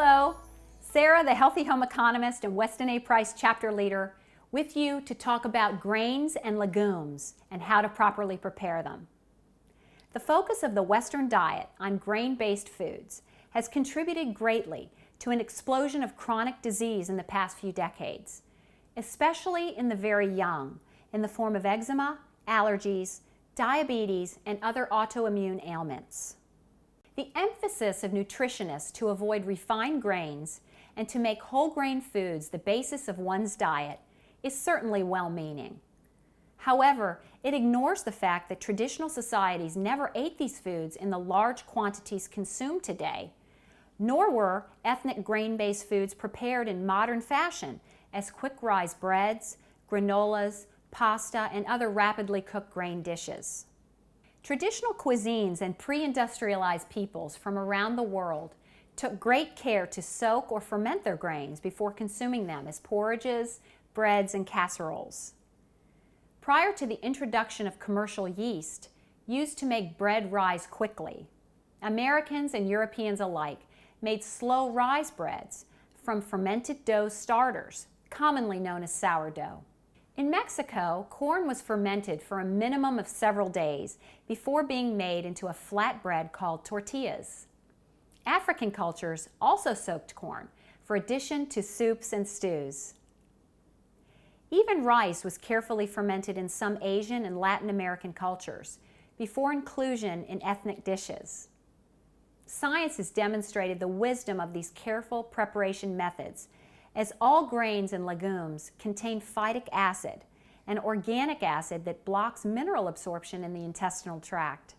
Hello, Sarah, the Healthy Home Economist and Weston A chapter leader, with you to talk about grains and legumes and how to properly prepare them. The focus of the Western diet on grain-based foods has contributed greatly to an explosion of chronic disease in the past few decades, especially in the very young, in the form of eczema, allergies, diabetes, and other autoimmune ailments. The emphasis of nutritionists to avoid refined grains and to make whole grain foods the basis of one's diet is certainly well-meaning. However, it ignores the fact that traditional societies never ate these foods in the large quantities consumed today, nor were ethnic grain-based foods prepared in modern fashion as quick-rise breads, granolas, pasta, and other rapidly cooked grain dishes. Traditional cuisines and pre-industrialized peoples from around the world took great care to soak or ferment their grains before consuming them as porridges, breads, and casseroles. Prior to the introduction of commercial yeast, used to make bread rise quickly, Americans and Europeans alike made slow rise breads from fermented dough starters, commonly known as sourdough. In Mexico, corn was fermented for a minimum of several days before being made into a flat bread called tortillas. African cultures also soaked corn for addition to soups and stews. Even rice was carefully fermented in some Asian and Latin American cultures before inclusion in ethnic dishes. Science has demonstrated the wisdom of these careful preparation methods, as all grains and legumes contain phytic acid, an organic acid that blocks mineral absorption in the intestinal tract.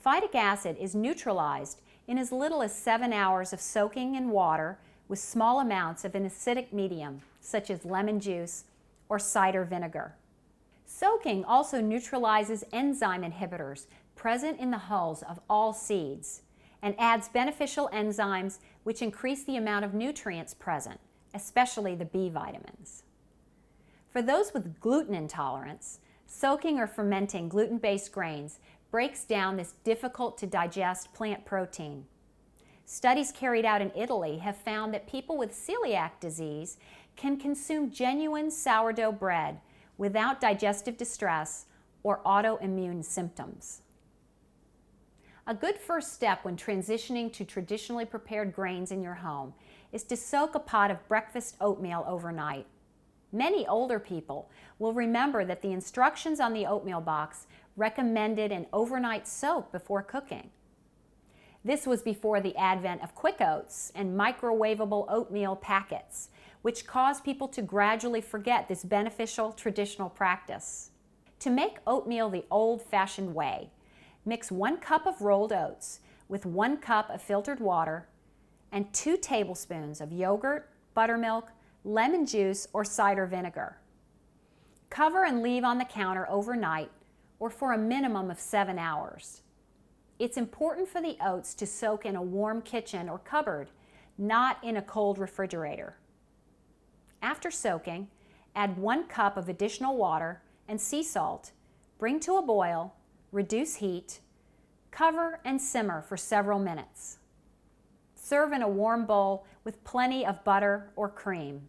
Phytic acid is neutralized in as little as 7 hours of soaking in water with small amounts of an acidic medium, such as lemon juice or cider vinegar. Soaking also neutralizes enzyme inhibitors present in the hulls of all seeds, and adds beneficial enzymes which increase the amount of nutrients present, especially the B vitamins. For those with gluten intolerance, soaking or fermenting gluten-based grains breaks down this difficult-to-digest plant protein. Studies carried out in Italy have found that people with celiac disease can consume genuine sourdough bread without digestive distress or autoimmune symptoms. A good first step when transitioning to traditionally prepared grains in your home is to soak a pot of breakfast oatmeal overnight. Many older people will remember that the instructions on the oatmeal box recommended an overnight soak before cooking. This was before the advent of quick oats and microwavable oatmeal packets, which caused people to gradually forget this beneficial traditional practice. To make oatmeal the old-fashioned way, mix 1 cup of rolled oats with 1 cup of filtered water and 2 tablespoons of yogurt, buttermilk, lemon juice, or cider vinegar. Cover and leave on the counter overnight or for a minimum of 7 hours. It's important for the oats to soak in a warm kitchen or cupboard, not in a cold refrigerator. After soaking, add 1 cup of additional water and sea salt, bring to a boil, reduce heat, cover and simmer for several minutes. Serve in a warm bowl with plenty of butter or cream.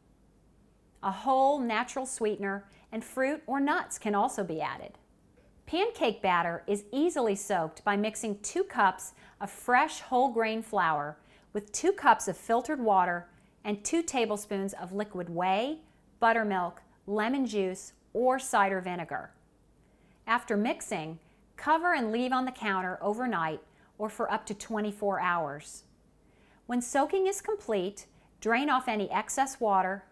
A whole natural sweetener and fruit or nuts can also be added. Pancake batter is easily soaked by mixing 2 cups of fresh whole grain flour with 2 cups of filtered water and 2 tablespoons of liquid whey, buttermilk, lemon juice, or cider vinegar. After mixing, cover and leave on the counter overnight or for up to 24 hours. When soaking is complete, drain off any excess water,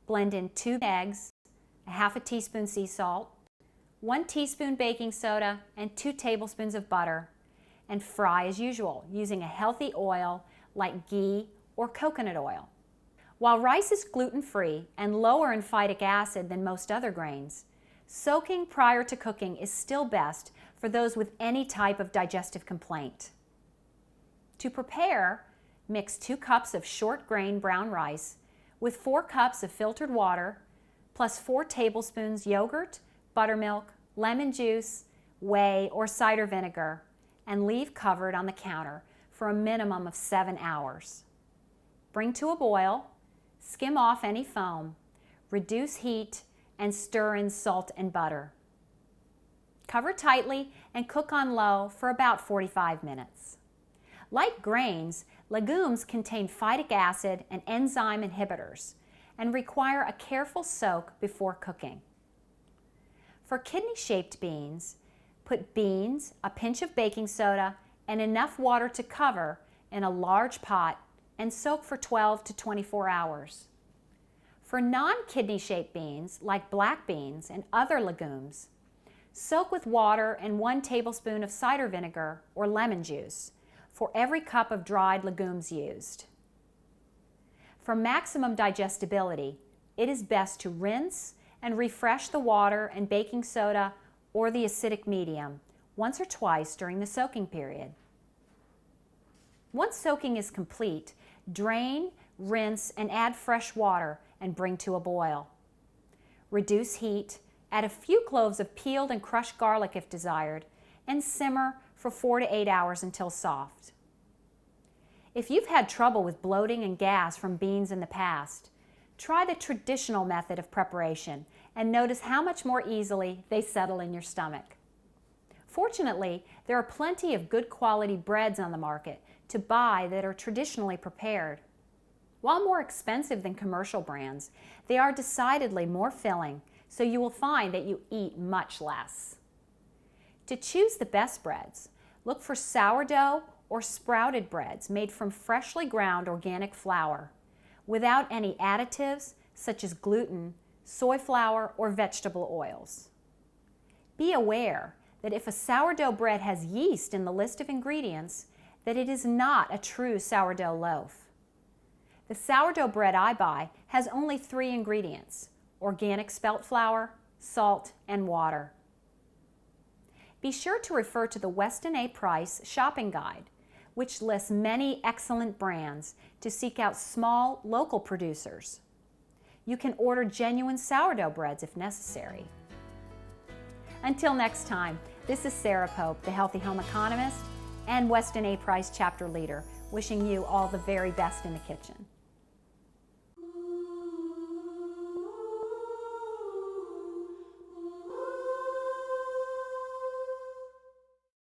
blend in 2 eggs, a half a teaspoon sea salt, 1 teaspoon baking soda, and 2 tablespoons of butter, and fry as usual using a healthy oil like ghee or coconut oil. While rice is gluten-free and lower in phytic acid than most other grains, soaking prior to cooking is still best for those with any type of digestive complaint. To prepare, mix 2 cups of short grain brown rice with 4 cups of filtered water plus 4 tablespoons yogurt, buttermilk, lemon juice, whey, or cider vinegar, and leave covered on the counter for a minimum of 7 hours. Bring to a boil, skim off any foam, reduce heat, and stir in salt and butter. Cover tightly and cook on low for about 45 minutes. Like grains, legumes contain phytic acid and enzyme inhibitors and require a careful soak before cooking. For kidney-shaped beans, put beans, a pinch of baking soda, and enough water to cover in a large pot and soak for 12 to 24 hours. For non-kidney-shaped beans, like black beans and other legumes, soak with water and 1 tablespoon of cider vinegar or lemon juice for every cup of dried legumes used. For maximum digestibility, it is best to rinse and refresh the water and baking soda or the acidic medium once or twice during the soaking period. Once soaking is complete, drain, rinse, and add fresh water and bring to a boil. Reduce heat, add a few cloves of peeled and crushed garlic if desired, and simmer for 4 to 8 hours until soft. If you've had trouble with bloating and gas from beans in the past, try the traditional method of preparation and notice how much more easily they settle in your stomach. Fortunately, there are plenty of good quality breads on the market to buy that are traditionally prepared. While more expensive than commercial brands, they are decidedly more filling, so you will find that you eat much less. To choose the best breads, look for sourdough or sprouted breads made from freshly ground organic flour, without any additives such as gluten, soy flour, or vegetable oils. Be aware that if a sourdough bread has yeast in the list of ingredients, that it is not a true sourdough loaf. The sourdough bread I buy has only 3 ingredients: organic spelt flour, salt, and water. Be sure to refer to the Weston A Price shopping guide, which lists many excellent brands, to seek out small, local producers. You can order genuine sourdough breads if necessary. Until next time, this is Sarah Pope, the Healthy Home Economist and Weston A Price Chapter Leader, wishing you all the very best in the kitchen.